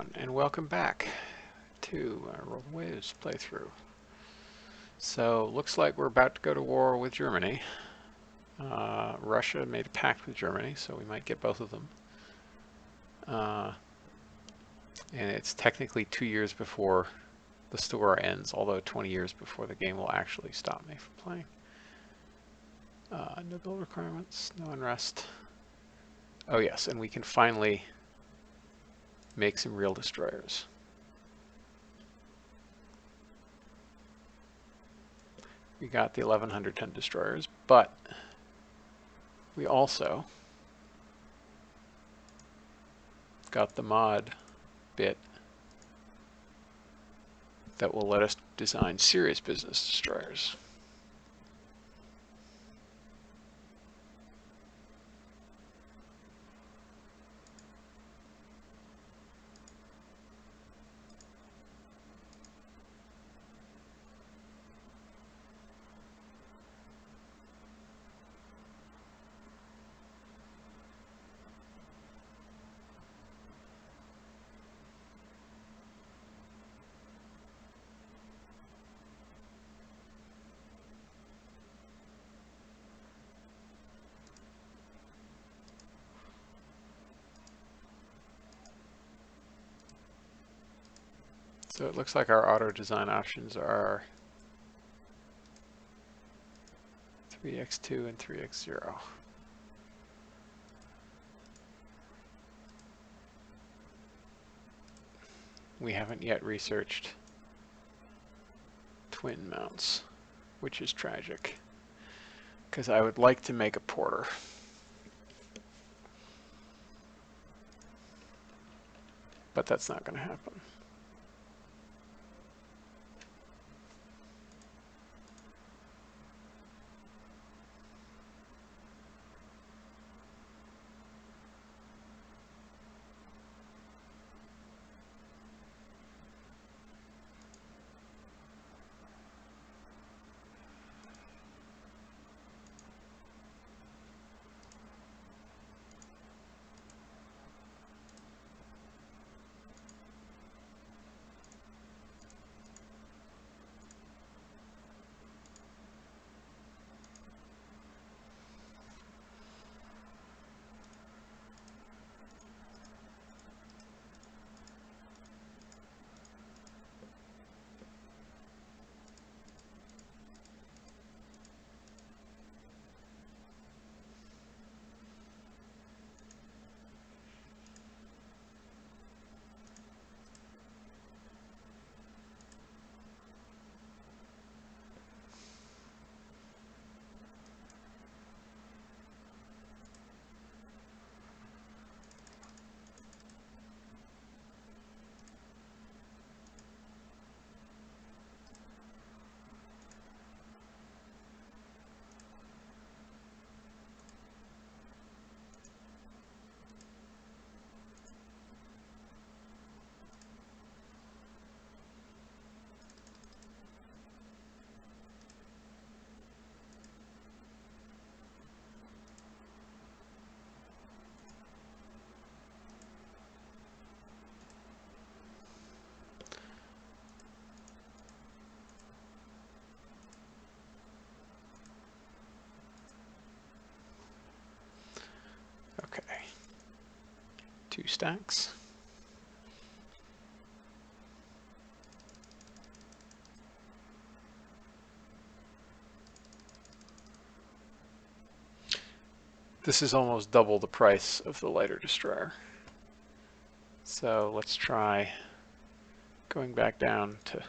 everyone, and welcome back to our World Waves playthrough. So, looks like we're about to go to war with Germany. Russia made a pact with Germany, so we might get both of them. And it's technically 2 years before the store ends, although 20 years before the game will actually stop me from playing. No build requirements, no unrest. Oh yes, and we can finally make some real destroyers. We got the 1100 ton destroyers, but we also got the mod bit that will let us design serious business destroyers. So it looks like our auto design options are 3x2 and 3x0. We haven't yet researched twin mounts, which is tragic, because I would like to make a porter. But that's not going to happen. Okay. 2 stacks. This is almost double the price of the lighter destroyer. So let's try going back down to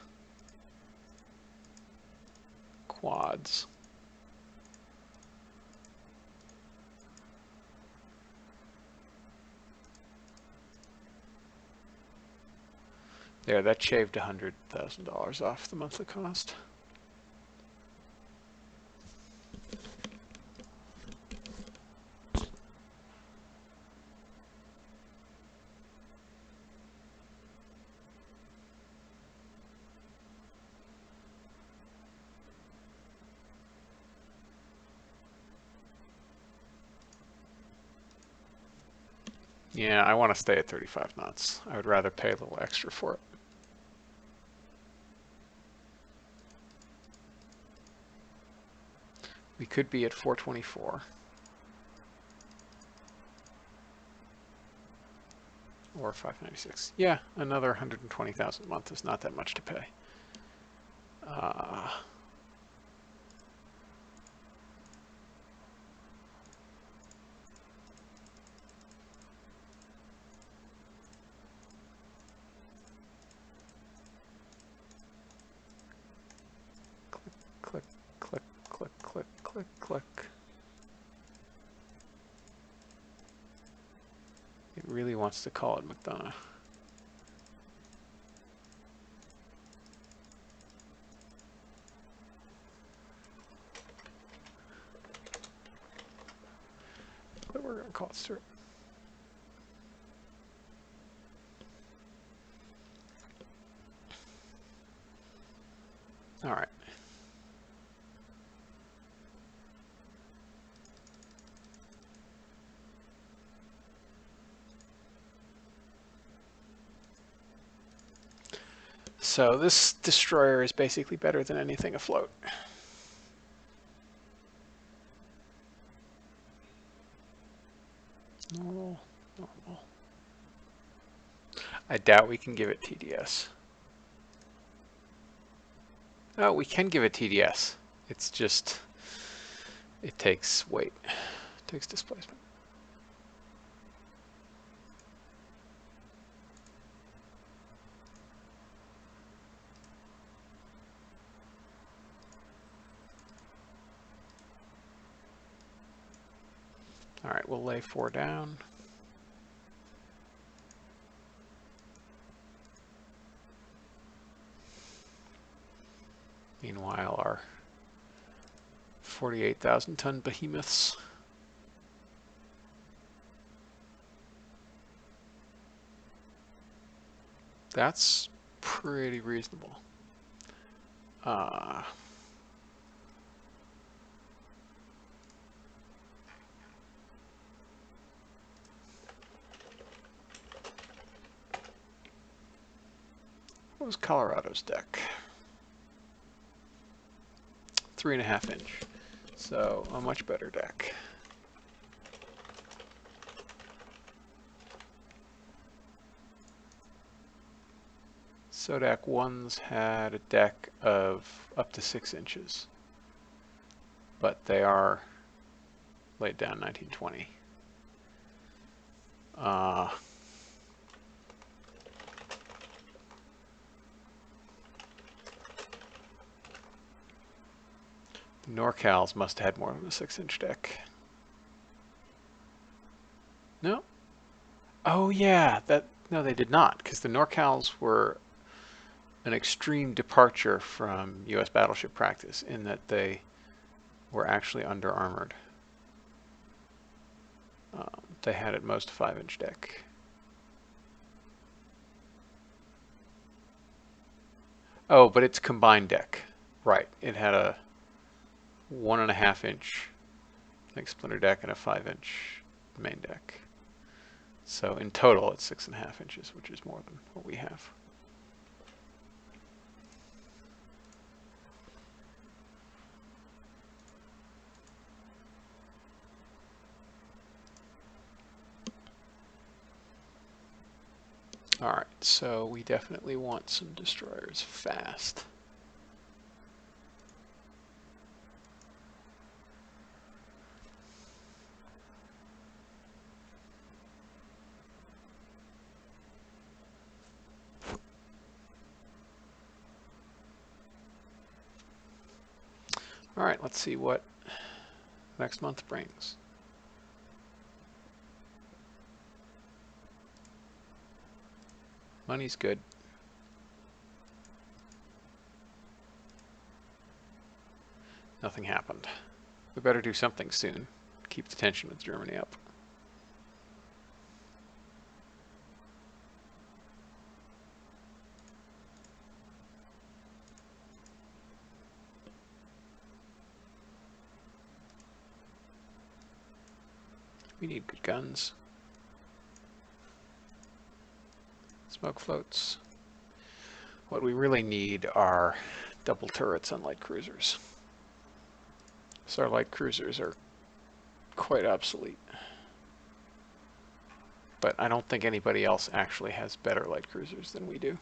quads. There, that shaved $100,000 off the monthly cost. Yeah, I want to stay at 35 knots. I would rather pay a little extra for it. We could be at 424. Or 596. Yeah, another 120,000 a month is not that much to pay. Click, click, click, click, click, click. It really wants to call it McDonough. But we're going to call it Stewart. All right. So this destroyer is basically better than anything afloat. Normal, normal. I doubt we can give it TDS. Oh, we can give it TDS. It's just, it takes weight, it takes displacement. All right, we'll lay 4 down. Meanwhile, our 48,000 ton behemoths. That's pretty reasonable. What was Colorado's deck? 3.5 inch. So a much better deck. Sodak 1s had a deck of up to 6 inches, but they are laid down 1920. NorCal's must have had more than a 6-inch deck. No? Oh yeah, no, they did not, because the NorCal's were an extreme departure from U.S. battleship practice in that they were actually under-armored. They had at most a 5-inch deck. Oh, but it's combined deck. Right. It had a 1.5 inch like splinter deck and a 5-inch main deck. So in total it's 6.5 inches, which is more than what we have. All right, so we definitely want some destroyers fast. All right, let's see what next month brings. Money's good. Nothing happened. We better do something soon. Keep the tension with Germany up. We need good guns. smoke floats. What we really need are double turrets on light cruisers. So our light cruisers are quite obsolete. But I don't think anybody else actually has better light cruisers than we do.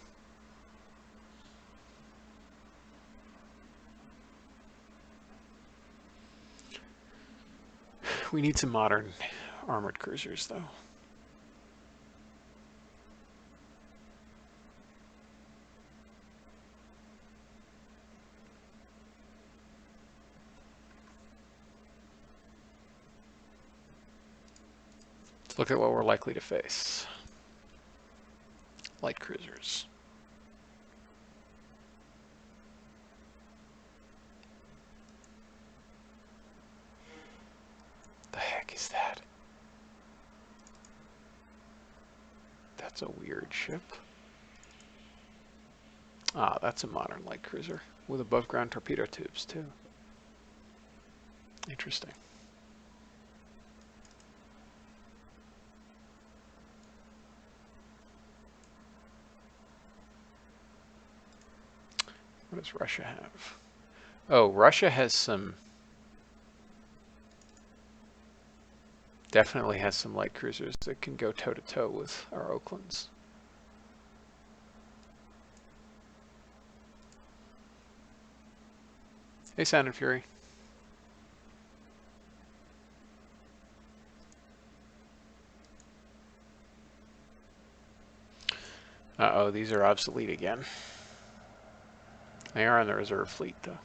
We need some modern armored cruisers, though. Let's look at what we're likely to face. Light cruisers. The heck is that? That's a weird ship. Ah, that's a modern light cruiser with above ground torpedo tubes too. Interesting. What does Russia have? Oh, Russia has some, definitely has some light cruisers that can go toe to toe with our Oaklands. Hey, Sound and Fury. Uh-oh, these are obsolete again. They are on the reserve fleet, though.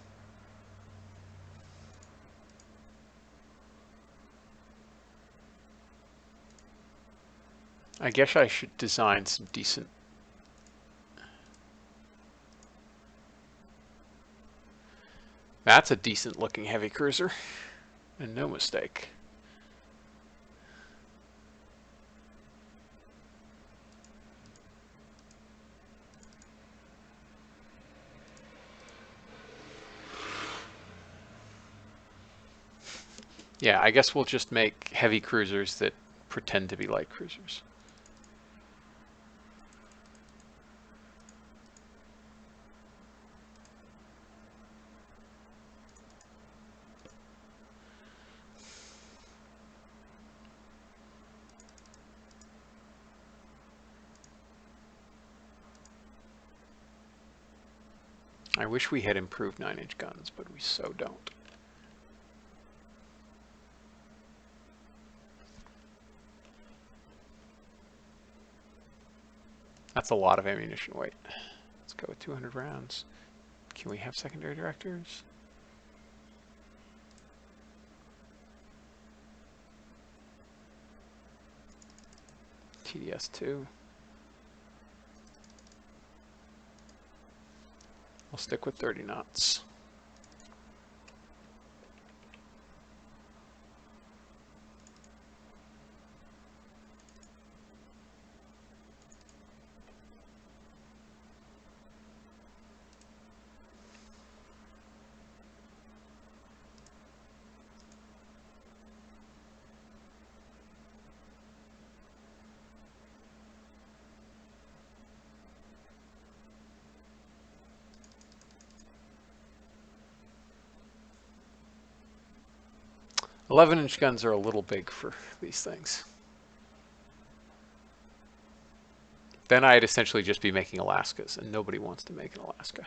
I guess I should design some decent... That's a decent looking heavy cruiser. And no mistake. Yeah, I guess we'll just make heavy cruisers that pretend to be light cruisers. I wish we had improved 9-inch guns, but we so don't. That's a lot of ammunition weight. Let's go with 200 rounds. Can we have secondary directors? TDS-2. We'll stick with 30 knots. "11-inch guns are a little big for these things. Then I'd essentially just be making Alaskas, and nobody wants to make an Alaska.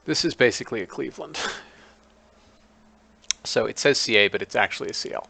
This is basically a Cleveland. So it says CA, but it's actually a CL.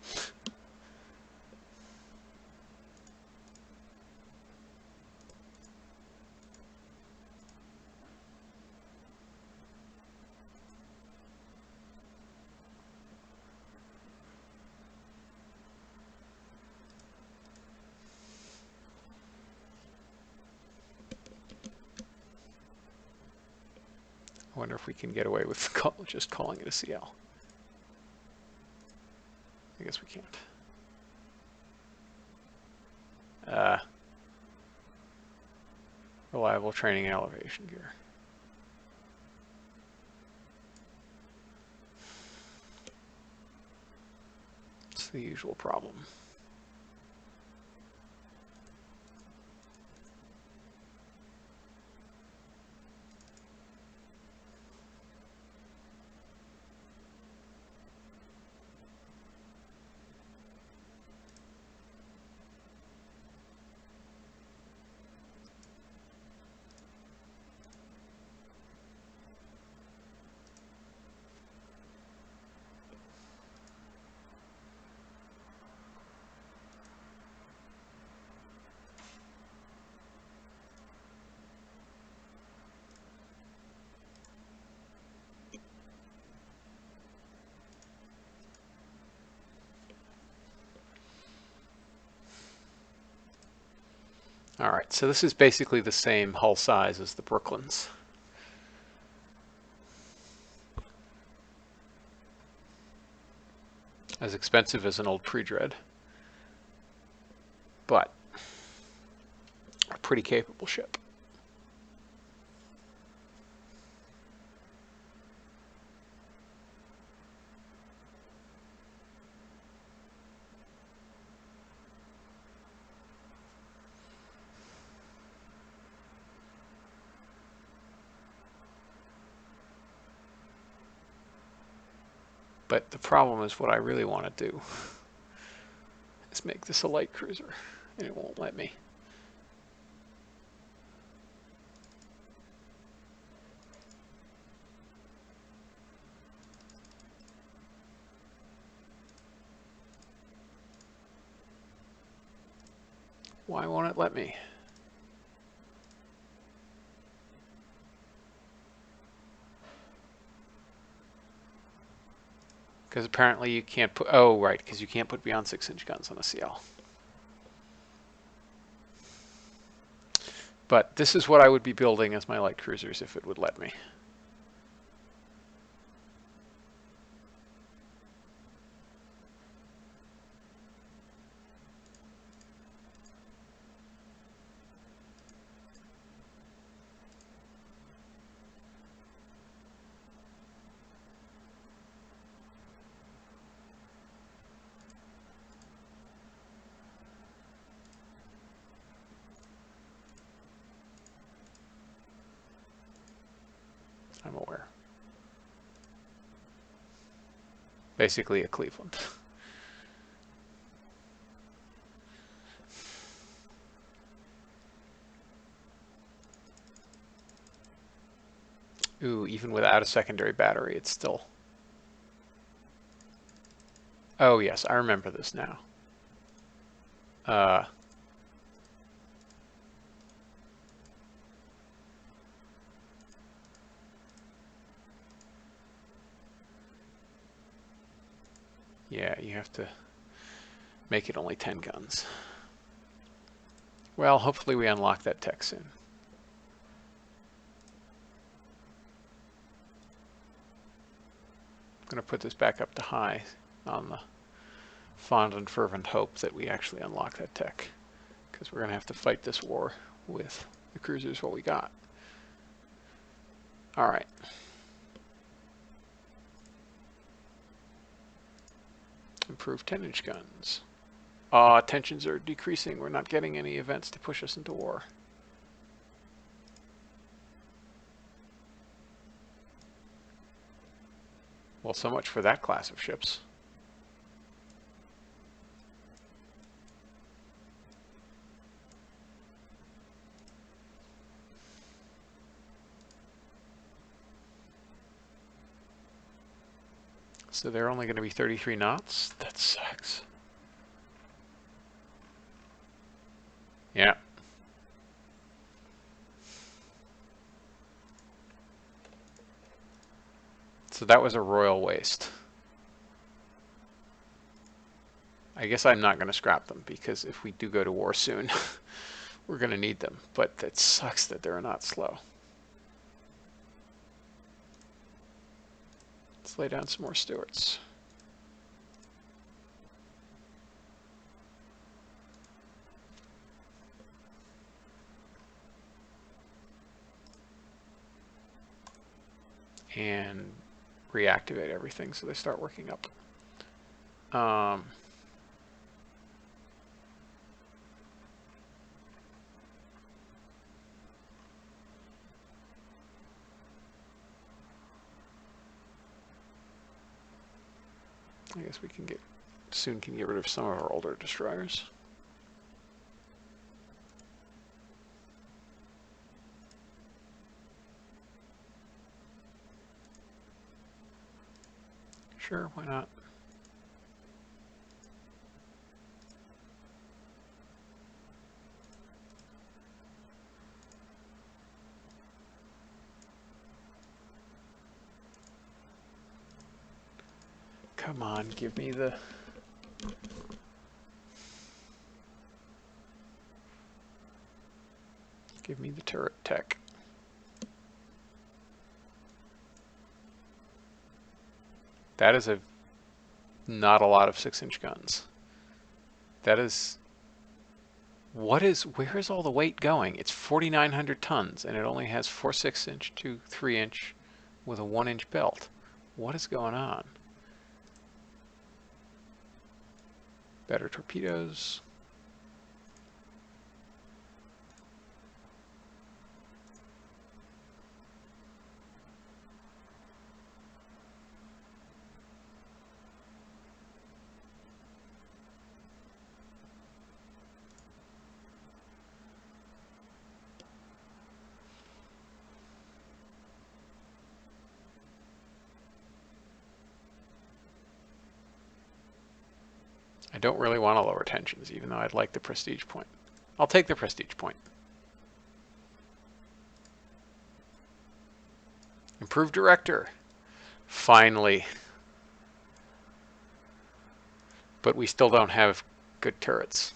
wonder if we can get away with just calling it a CL. I guess we can't. Reliable training and elevation gear. It's the usual problem. All right, so this is basically the same hull size as the Brooklyns. As expensive as an old pre-dread, but a pretty capable ship. But the problem is what I really want to do is make this a light cruiser, and it won't let me. Why won't it let me? Because apparently you can't put, oh right, because you can't put beyond 6-inch guns on a CL. But this is what I would be building as my light cruisers if it would let me. I'm aware. Basically a Cleveland. Ooh, even without a secondary battery, it's still... Oh yes, I remember this now. Yeah, you have to make it only 10 guns. Well, hopefully we unlock that tech soon. I'm going to put this back up to high on the fond and fervent hope that we actually unlock that tech, because we're going to have to fight this war with the cruisers what we got. All right. Improved 10-inch guns. Tensions are decreasing. We're not getting any events to push us into war. Well, so much for that class of ships. So they're only going to be 33 knots? That sucks. Yeah. So that was a royal waste. I guess I'm not going to scrap them, because if we do go to war soon, we're going to need them. But it sucks that they're not slow. Let's lay down some more Stuarts. And reactivate everything so they start working up. I guess we can soon get rid of some of our older destroyers. Sure, why not? Come on, give me the... Give me the turret tech. That is not a lot of 6-inch guns. That is... where is all the weight going? It's 4,900 tons, and it only has 4 6-inch to 3-inch with a 1-inch belt. What is going on? Better torpedoes. I don't really want to lower tensions, even though I'd like the prestige point. I'll take the prestige point. Improved director. Finally. But we still don't have good turrets.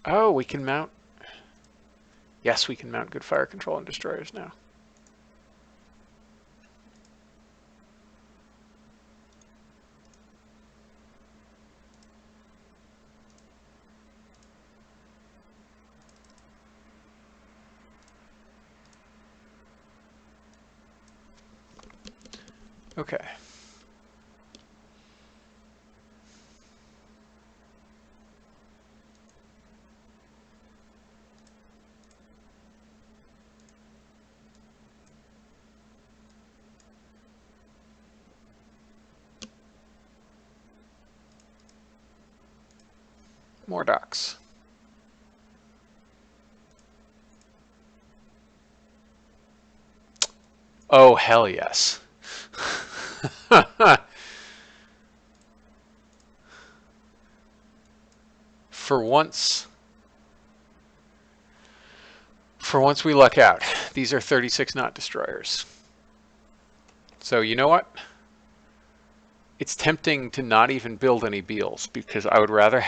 Oh, we can mount... Yes, we can mount good fire control on destroyers now. Okay. More docks. Oh, hell yes. For once we luck out. These are 36 knot destroyers. So you know what? It's tempting to not even build any Beals because I would rather,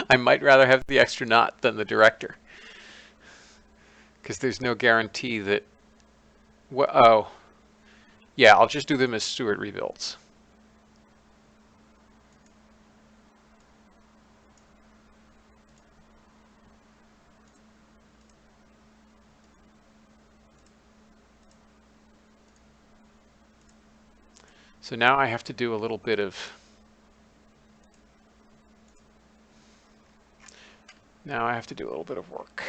I might rather have the extra knot than the director. Because there's no guarantee that, oh, yeah, I'll just do them as Stuart rebuilds. So now I have to do a little bit of, work.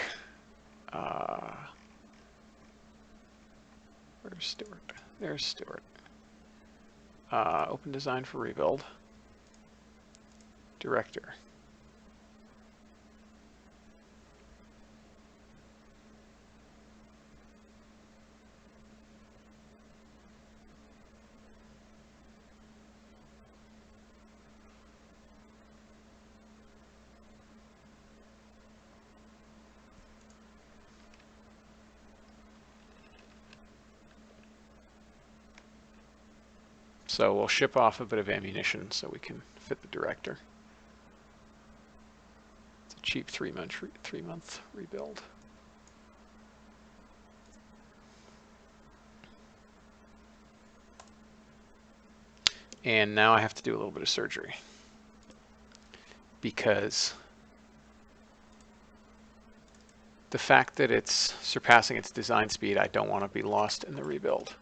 Where's Stuart? There's Stuart. Open design for rebuild. director. So we'll ship off a bit of ammunition so we can fit the director. It's a cheap three-month rebuild. And now I have to do a little bit of surgery because the fact that it's surpassing its design speed, I don't want to be lost in the rebuild.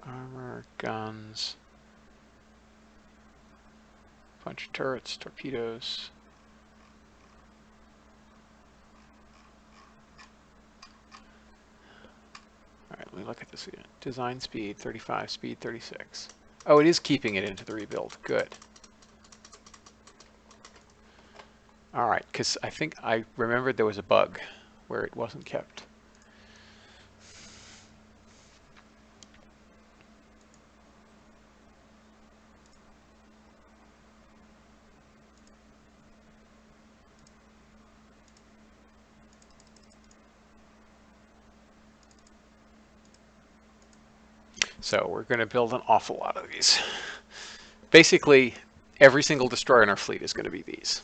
Armor, guns, bunch of turrets, torpedoes. All right, let me look at this again. Design speed 35, speed 36. Oh, it is keeping it into the rebuild. Good. All right, because I think I remembered there was a bug where it wasn't kept. So we're going to build an awful lot of these. Basically, every single destroyer in our fleet is going to be these.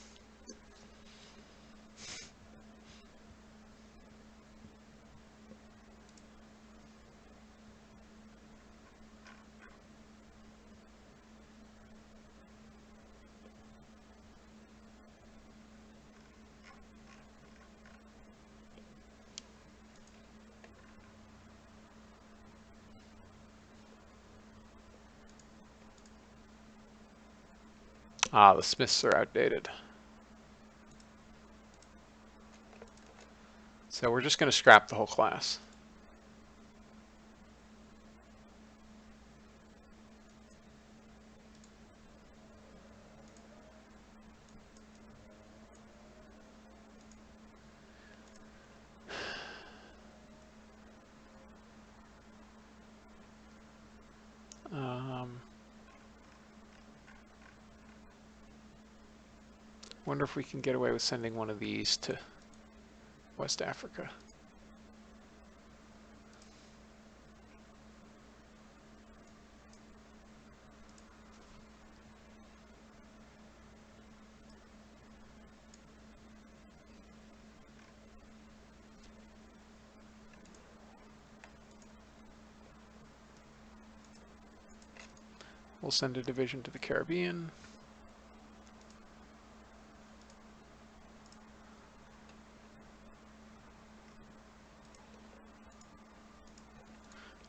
Ah, the Smiths are outdated. So we're just going to scrap the whole class. Wonder if we can get away with sending one of these to West Africa. We'll send a division to the Caribbean.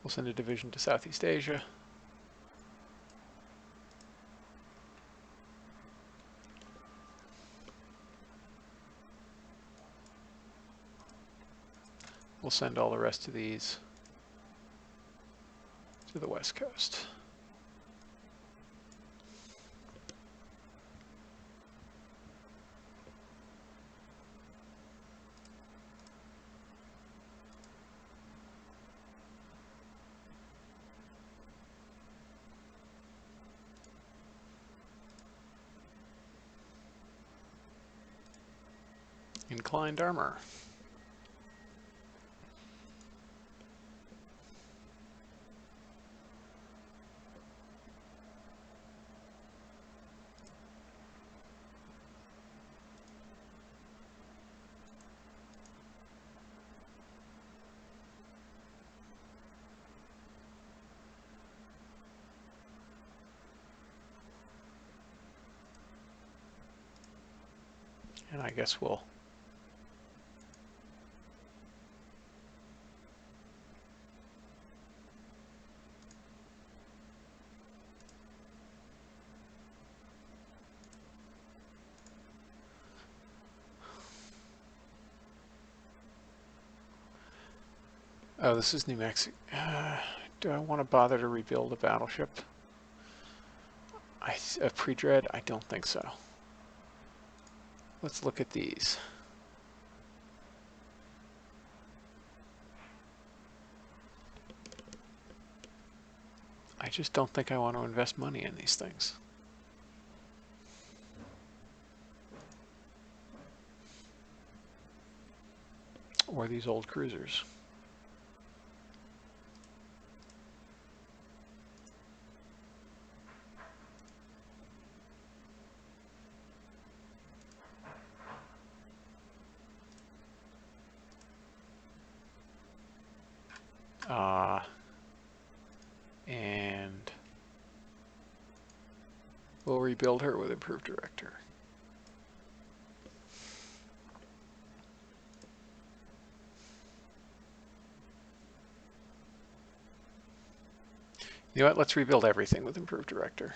We'll send a division to Southeast Asia. We'll send all the rest of these to the West Coast. Inclined armor. And I guess we'll oh, this is New Mexico. Do I want to bother to rebuild a battleship? A pre-dread? I don't think so. Let's look at these. I just don't think I want to invest money in these things. Or these old cruisers. And we'll rebuild her with improved director. You know what? Let's rebuild everything with improved director.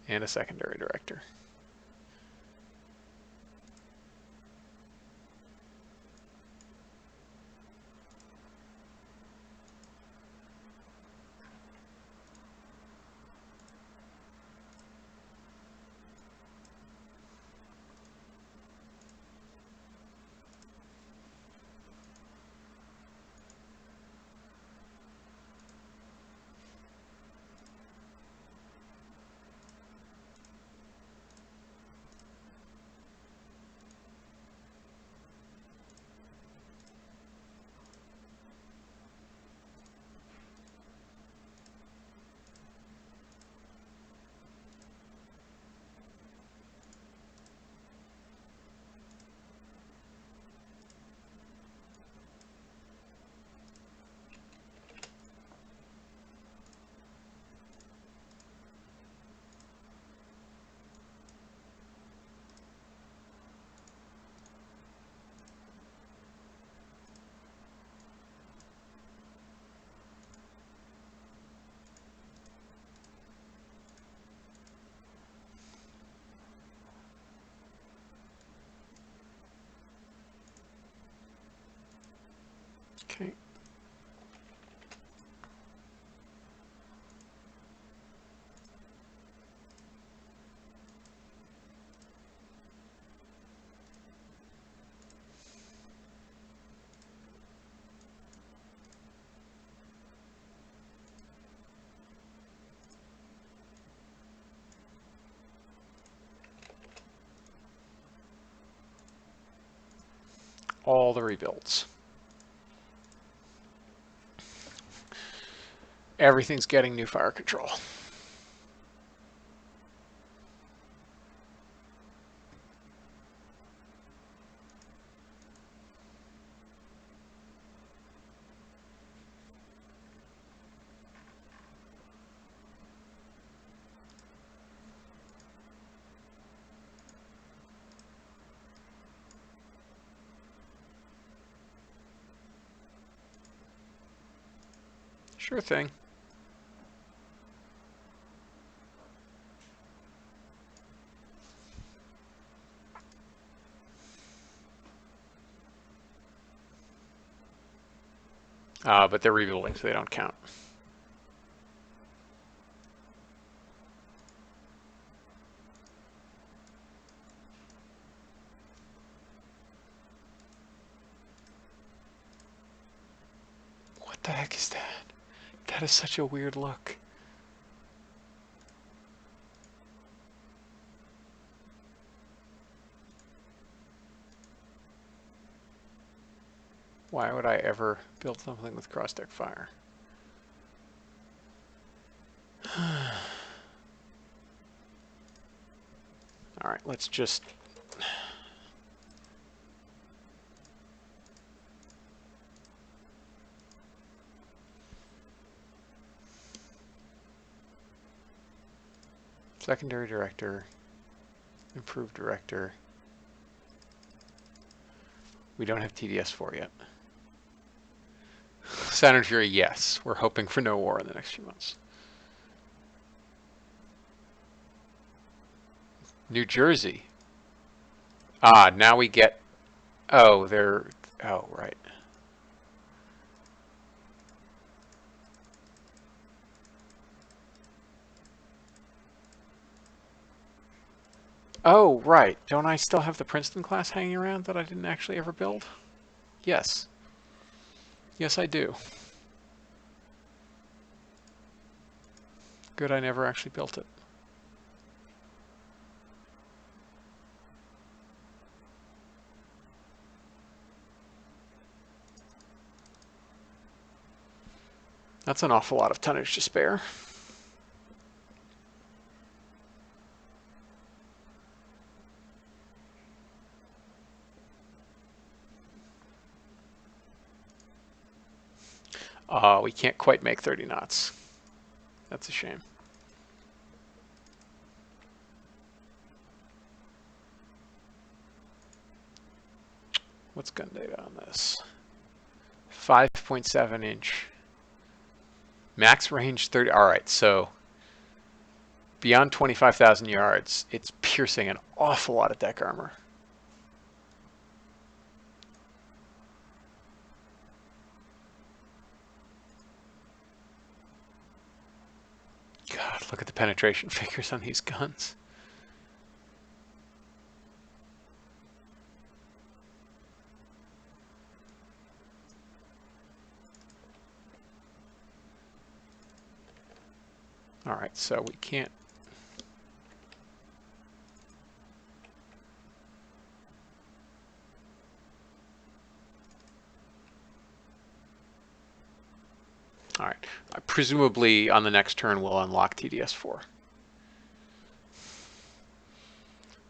And a secondary director. Okay. All the rebuilds. Everything's getting new fire control. Sure thing. But they're rebuilding, so they don't count. What the heck is that? That is such a weird look. Why would I ever build something with cross-deck fire? All right, let's just... Secondary director, improved director. We don't have TDS-4 yet. Saturn Fury, yes. We're hoping for no war in the next few months. New Jersey. Ah, now we get... Oh, they're... Oh, right. Oh, right. Don't I still have the Princeton class hanging around that I didn't actually ever build? Yes. Yes, I do. Good, I never actually built it. That's an awful lot of tonnage to spare. We can't quite make 30 knots. That's a shame. What's gun data on this? 5.7 inch. Max range 30. All right, so beyond 25,000 yards, it's piercing an awful lot of deck armor. God, look at the penetration figures on these guns. All right, so we can't. All right, presumably on the next turn we'll unlock TDS-4.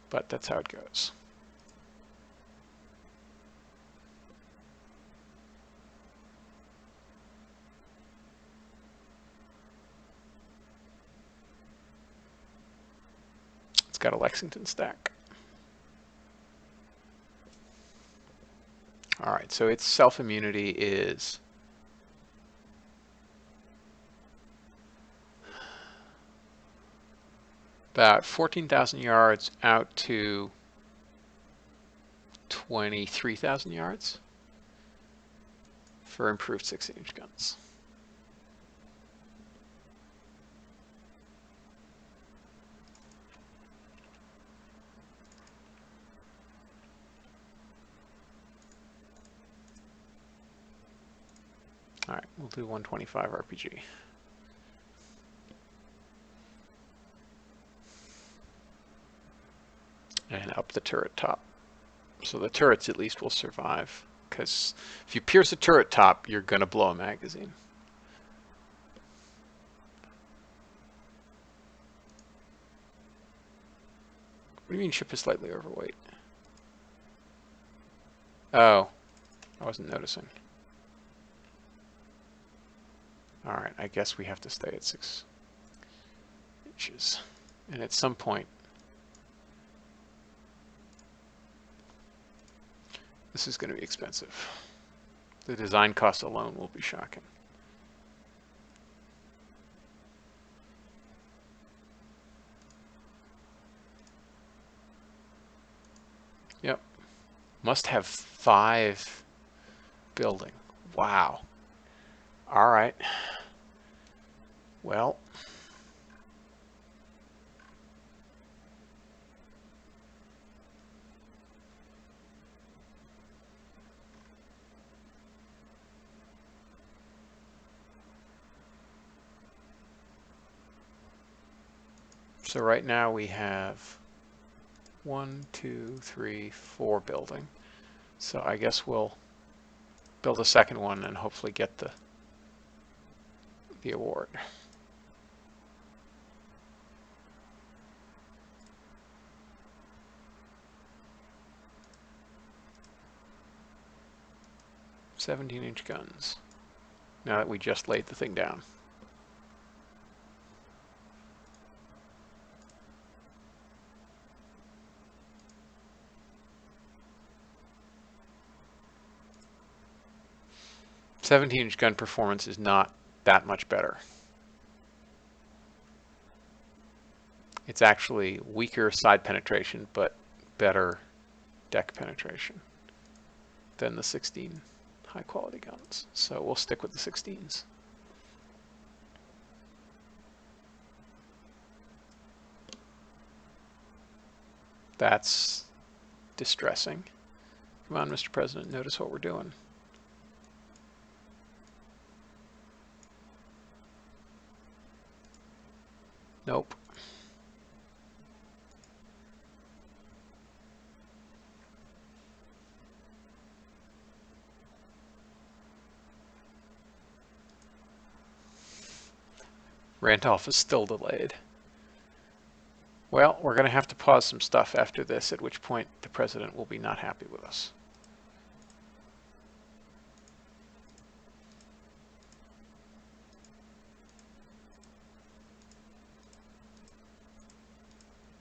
But that's how it goes. It's got a Lexington stack. All right, so its self-immunity is about 14,000 yards out to 23,000 yards for improved 16-inch guns. All right, we'll do 125 RPG. And up the turret top. So the turrets at least will survive, because if you pierce a turret top, you're going to blow a magazine. What do you mean ship is slightly overweight? Oh, I wasn't noticing. All right, I guess we have to stay at 6 inches. And at some point, this is going to be expensive. The design cost alone will be shocking. Yep. Must have 5 building. Wow. All right. Well, so right now we have 1, 2, 3, 4 building. So I guess we'll build a second one and hopefully get the award. "17-inch guns. Now that we just laid the thing down. 17-inch gun performance is not that much better. It's actually weaker side penetration, but better deck penetration than the 16 high-quality guns. So we'll stick with the 16s. That's distressing. Come on, Mr. President, notice what we're doing. Nope. Randolph is still delayed. Well, we're going to have to pause some stuff after this, at which point the president will be not happy with us.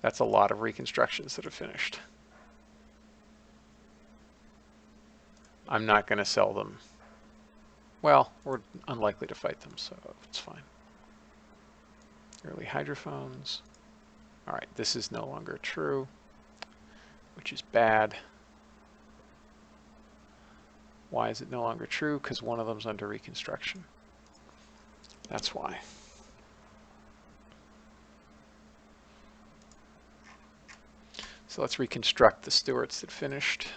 That's a lot of reconstructions that have finished. I'm not going to sell them. Well, we're unlikely to fight them, so it's fine. Early hydrophones. All right, this is no longer true, which is bad. Why is it no longer true? Because one of them's under reconstruction. That's why. So let's reconstruct the Stuarts that finished.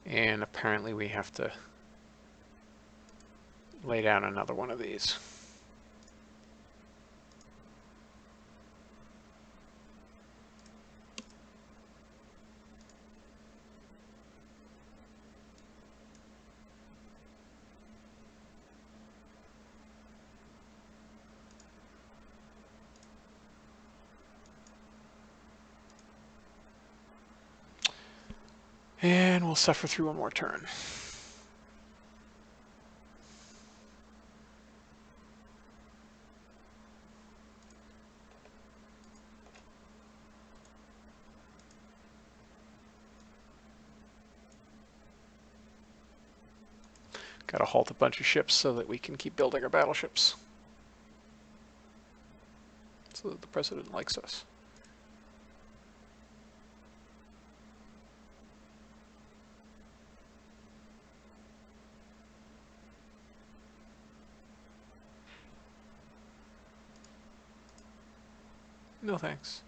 And apparently we have to lay down another one of these. And we'll suffer through one more turn. Got to halt a bunch of ships so that we can keep building our battleships. So that the president likes us. No thanks.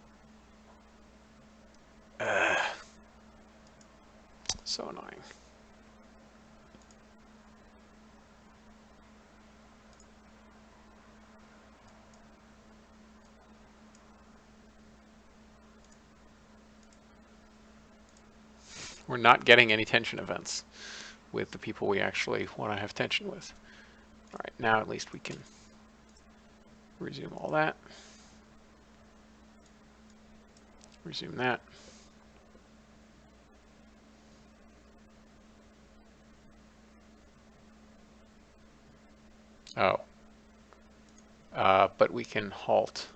So annoying. We're not getting any tension events with the people we actually want to have tension with. All right, now at least we can resume all that. Resume that. Oh. But we can halt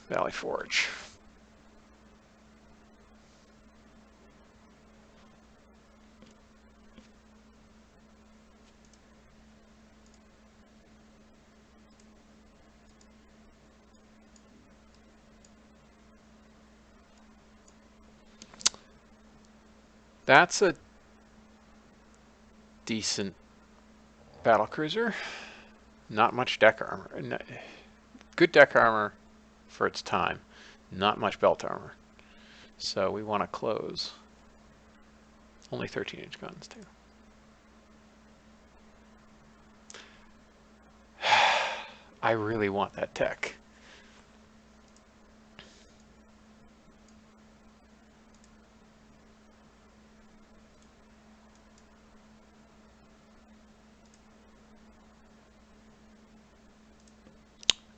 Valley Forge. That's a decent battlecruiser. Not much deck armor. Good deck armor for its time. Not much belt armor. So we want to close. Only 13-inch guns, too. I really want that tech.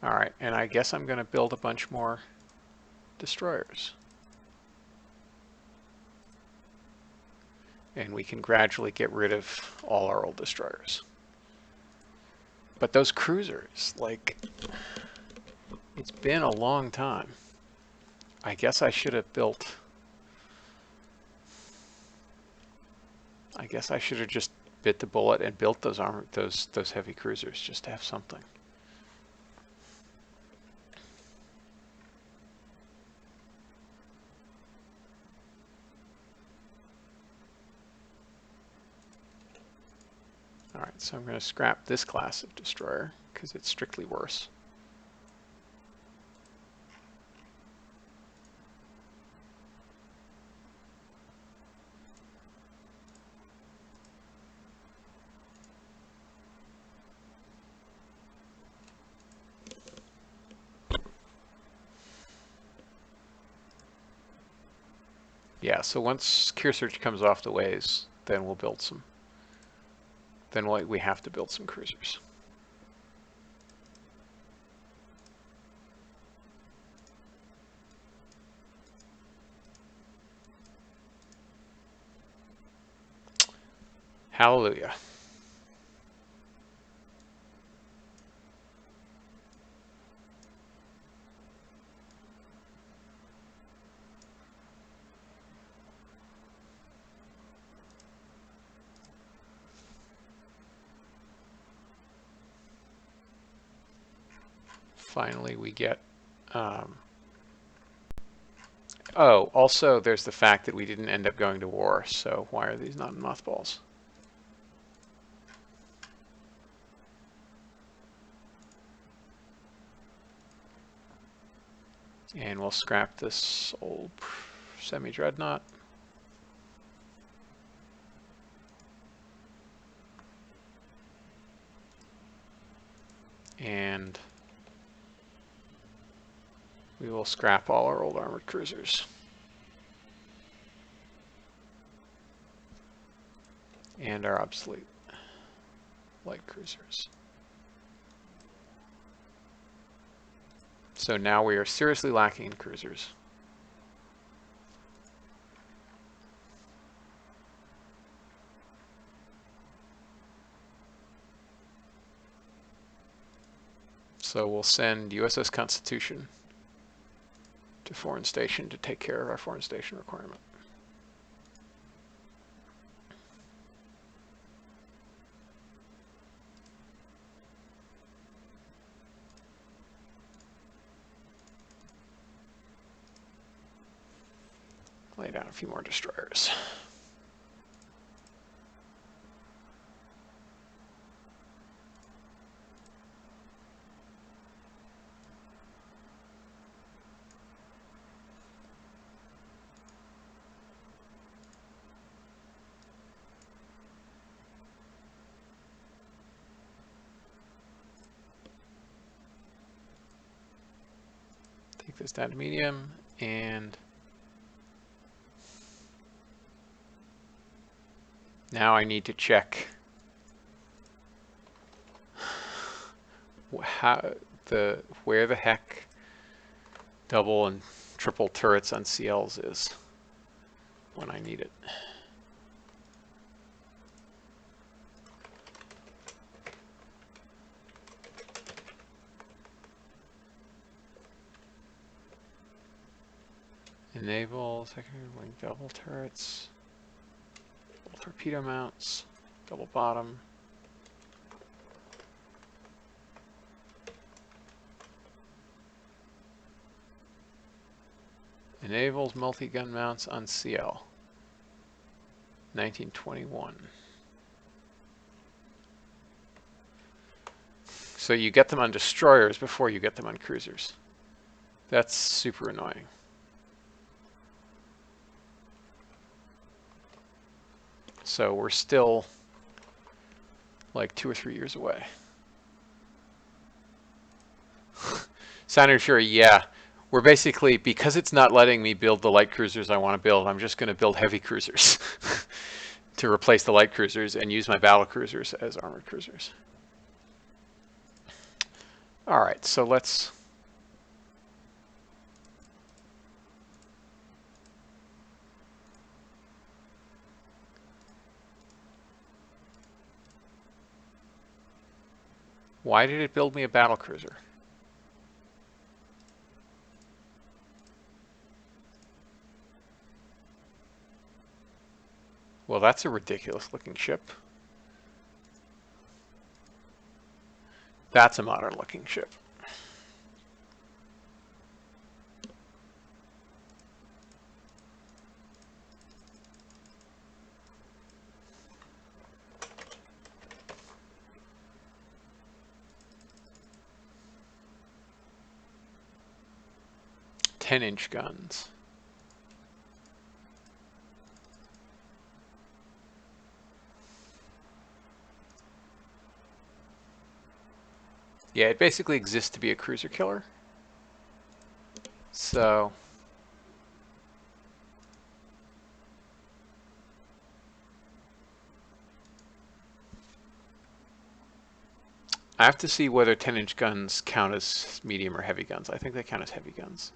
All right, and I guess I'm going to build a bunch more destroyers. And we can gradually get rid of all our old destroyers. But those cruisers, like, it's been a long time. I guess I should have built... I guess I should have just bit the bullet and built those those heavy cruisers just to have something. All right, so I'm going to scrap this class of destroyer because it's strictly worse. Yeah, so once Kearsarge comes off the ways, then we'll build some. Then we have to build some cruisers. Hallelujah. Finally, we get... oh, also there's the fact that we didn't end up going to war, so why are these not in mothballs? And we'll scrap this old semi-dreadnought. And we will scrap all our old armored cruisers. And our obsolete light cruisers. So now we are seriously lacking in cruisers. So we'll send USS Constitution to Foreign Station to take care of our Foreign Station requirement. Lay down a few more destroyers. Take this down to medium, and now I need to check where the heck double and triple turrets on CLs is when I need it. Enable secondary wing double turrets, double torpedo mounts, double bottom. Enables multi-gun mounts on CL. 1921. So you get them on destroyers before you get them on cruisers. That's super annoying. So we're still like 2 or 3 years away. Senator Fury, yeah. We're basically, because it's not letting me build the light cruisers I want to build, I'm just going to build heavy cruisers to replace the light cruisers and use my battle cruisers as armored cruisers. All right, so let's why did it build me a battle cruiser? Well, that's a ridiculous looking ship. That's a modern looking ship. Ten-inch guns. Yeah, it basically exists to be a cruiser killer. So I have to see whether 10-inch guns count as medium or heavy guns. I think they count as heavy guns.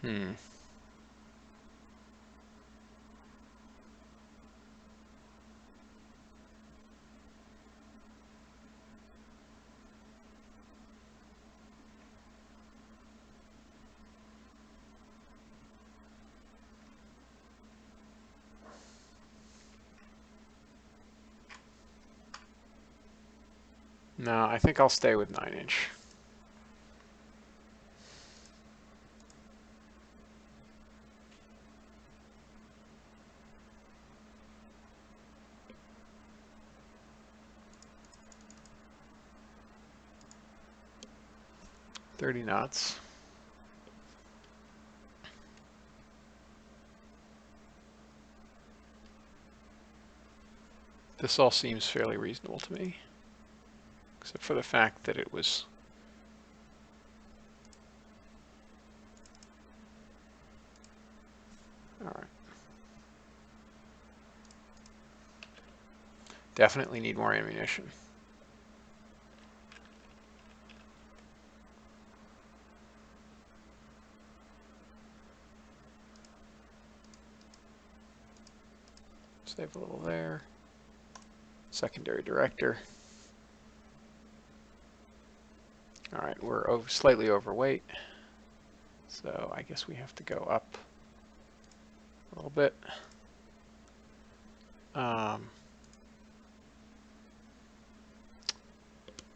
Hmm. No, I think I'll stay with 9-inch. .30 knots. This all seems fairly reasonable to me, except for the fact that it was... All right. Definitely need more ammunition. Save a little there. Secondary director. All right, we're slightly overweight, so I guess we have to go up a little bit.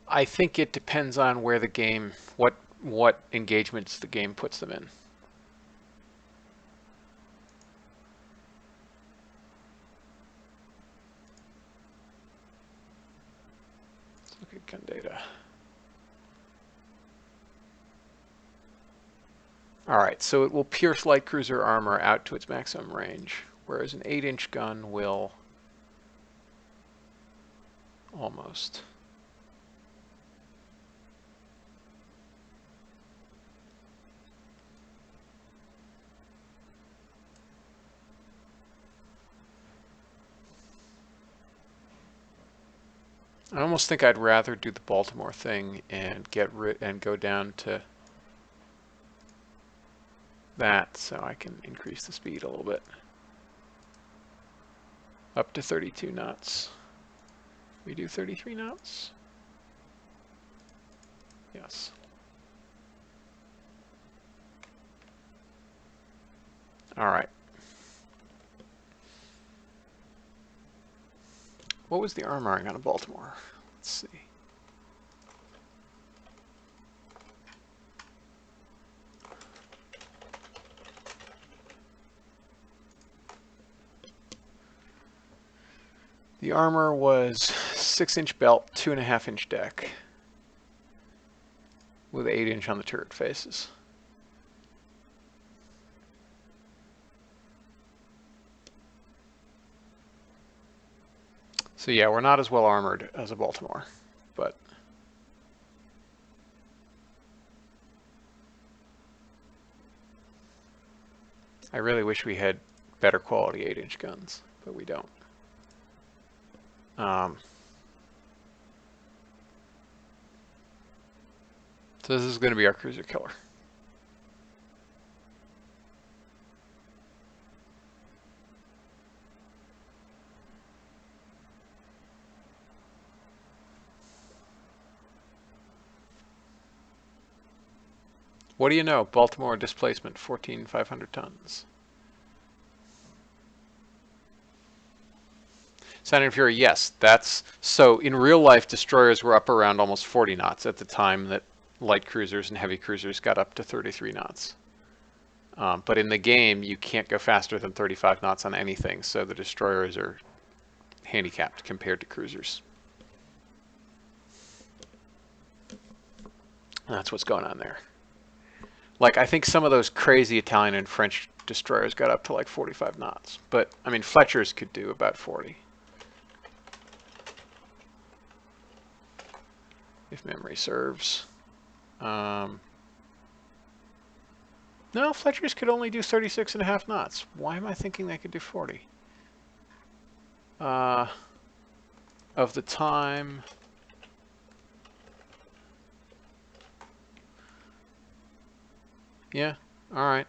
I think it depends on where the game, what engagements the game puts them in. Let's look at gun data. All right, so it will pierce light cruiser armor out to its maximum range, whereas an 8-inch gun will almost. I almost think I'd rather do the Baltimore thing and go down to that so I can increase the speed a little bit. Up to 32 knots. We do 33 knots? Yes. All right. What was the armoring on a Baltimore? Let's see. The armor was 6-inch belt, 2.5-inch deck, with 8-inch on the turret faces. So yeah, we're not as well armored as a Baltimore, but I really wish we had better quality 8-inch guns, but we don't. So this is going to be our cruiser killer. What do you know? Baltimore displacement, 14,500 tons. Senator Fury, yes, that's so. In real life, destroyers were up around almost 40 knots at the time that light cruisers and heavy cruisers got up to 33 knots. But in the game, you can't go faster than 35 knots on anything, so the destroyers are handicapped compared to cruisers. And that's what's going on there. Like, I think some of those crazy Italian and French destroyers got up to like 45 knots. But, I mean, Fletchers could do about 40. If memory serves. No, Fletchers could only do 36.5 knots. Why am I thinking they could do 40? Of the time... Yeah, all right.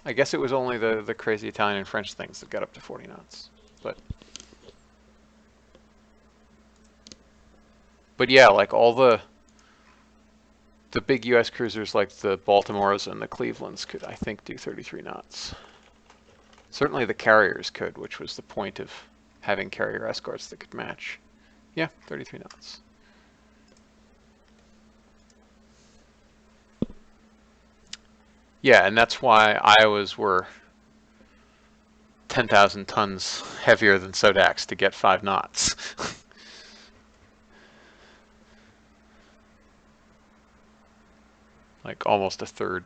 I guess it was only the crazy Italian and French things that got up to 40 knots. But yeah, like all the big U.S. cruisers like the Baltimores and the Clevelands could, I think, do 33 knots. Certainly the carriers could, which was the point of having carrier escorts that could match. Yeah, 33 knots. Yeah, and that's why Iowas were 10,000 tons heavier than Sodaks to get 5 knots. Like almost a third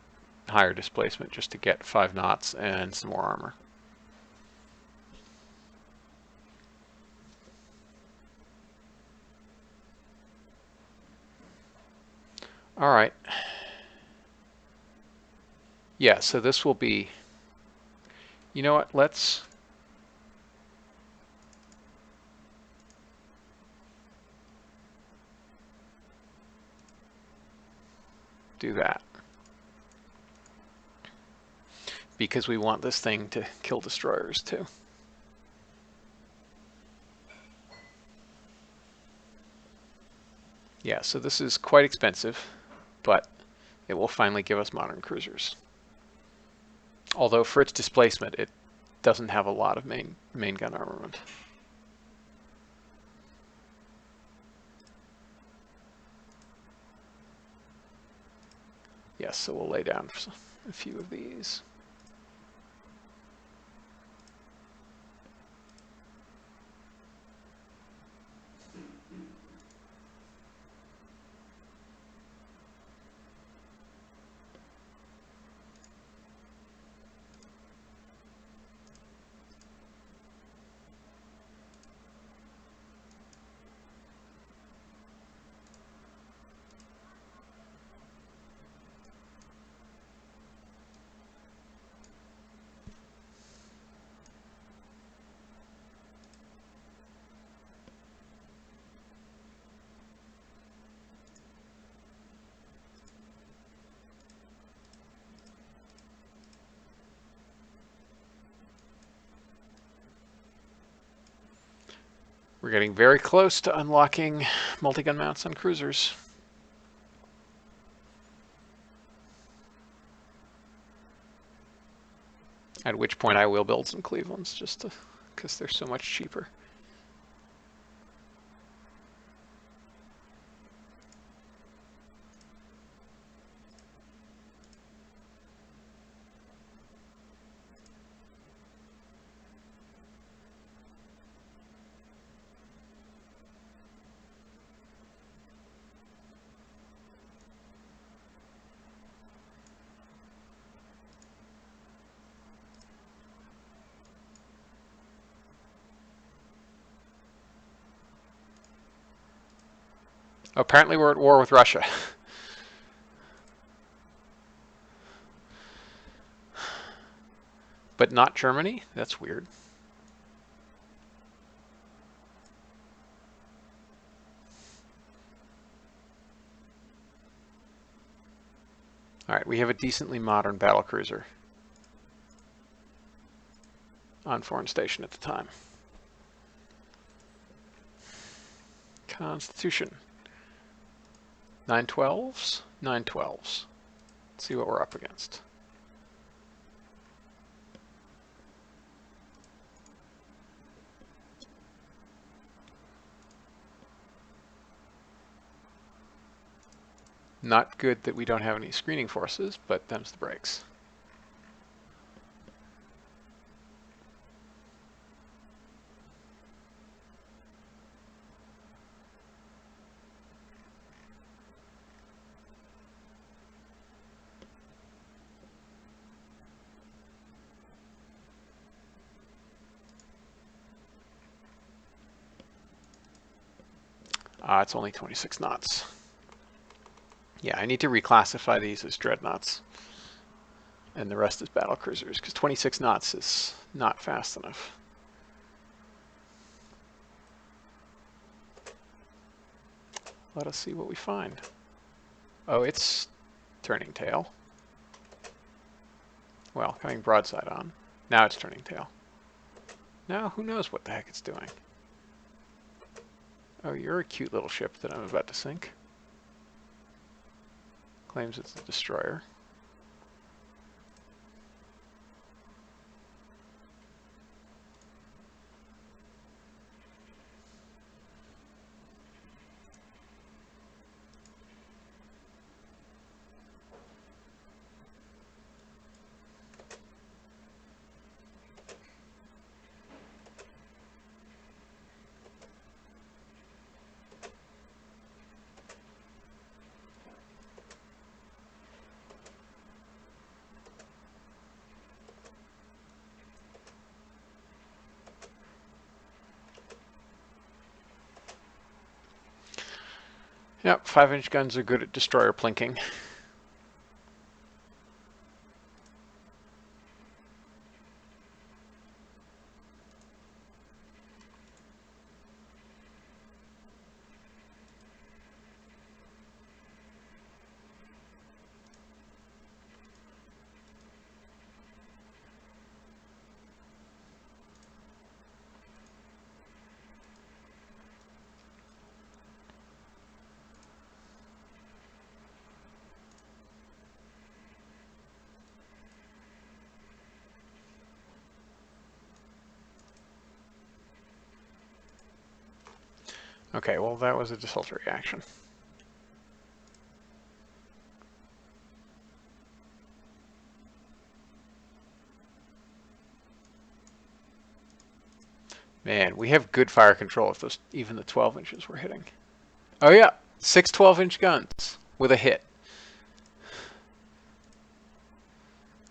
higher displacement just to get 5 knots and some more armor. All right. Yeah, so this will be, you know what, let's do that. Because we want this thing to kill destroyers too. Yeah, so this is quite expensive, but it will finally give us modern cruisers. Although for its displacement, it doesn't have a lot of main gun armament. Yes, so we'll lay down a few of these. We're getting very close to unlocking multi-gun mounts on cruisers. At which point I will build some Clevelands just because they're so much cheaper. Apparently we're at war with Russia. But not Germany? That's weird. All right, we have a decently modern battlecruiser on foreign station at the time. Constitution. 912s? 912s. Let's see what we're up against. Not good that we don't have any screening forces, but them's the breaks. It's only 26 knots. Yeah, I need to reclassify these as dreadnoughts. And the rest is battle cruisers, because 26 knots is not fast enough. Let us see what we find. Oh, it's turning tail. Well, coming broadside on. Now it's turning tail. Now, who knows what the heck it's doing. Oh, you're a cute little ship that I'm about to sink. Claims it's a destroyer. Yep, 5-inch guns are good at destroyer plinking. Okay, well that was a desultory action. Man, we have good fire control if those, even the 12 inches we're hitting. Oh yeah, 6 12-inch guns with a hit.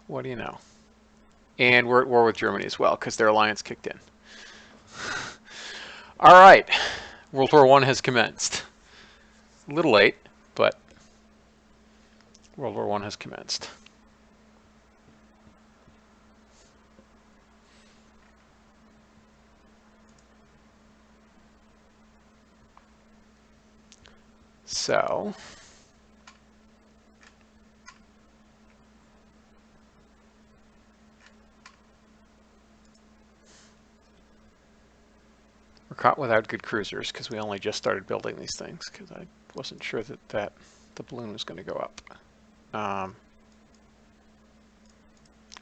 What do you know? And we're at war with Germany as well, because their alliance kicked in. All right, World War I has commenced. A little late, but World War I has commenced. So, we're caught without good cruisers because we only just started building these things because I wasn't sure that the balloon was going to go up.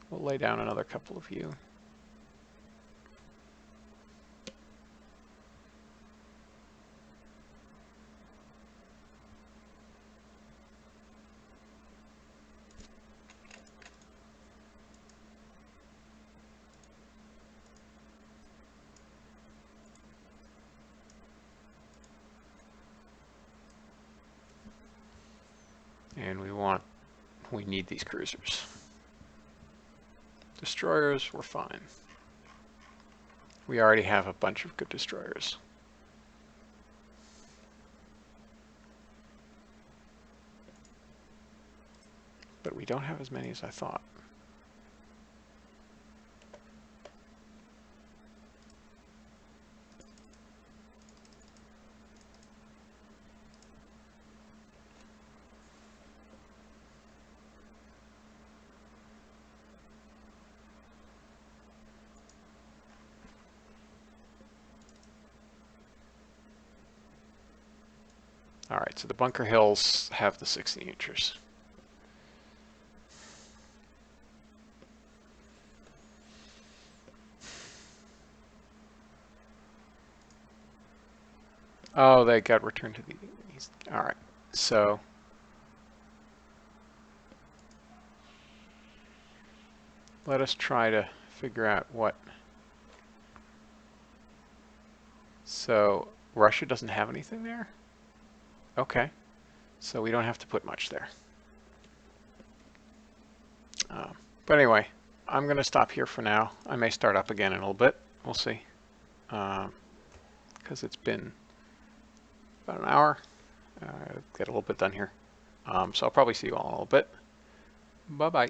We'll lay down another couple of you. And we need these cruisers. Destroyers, we're fine. We already have a bunch of good destroyers. But we don't have as many as I thought. All right, so the Bunker Hills have the 16-inchers. Oh, they got returned to the east. All right, so let us try to figure out what. So Russia doesn't have anything there? Okay, so we don't have to put much there. But anyway, I'm going to stop here for now. I may start up again in a little bit. We'll see. Because it's been about an hour. Get a little bit done here. So I'll probably see you all in a little bit. Bye-bye.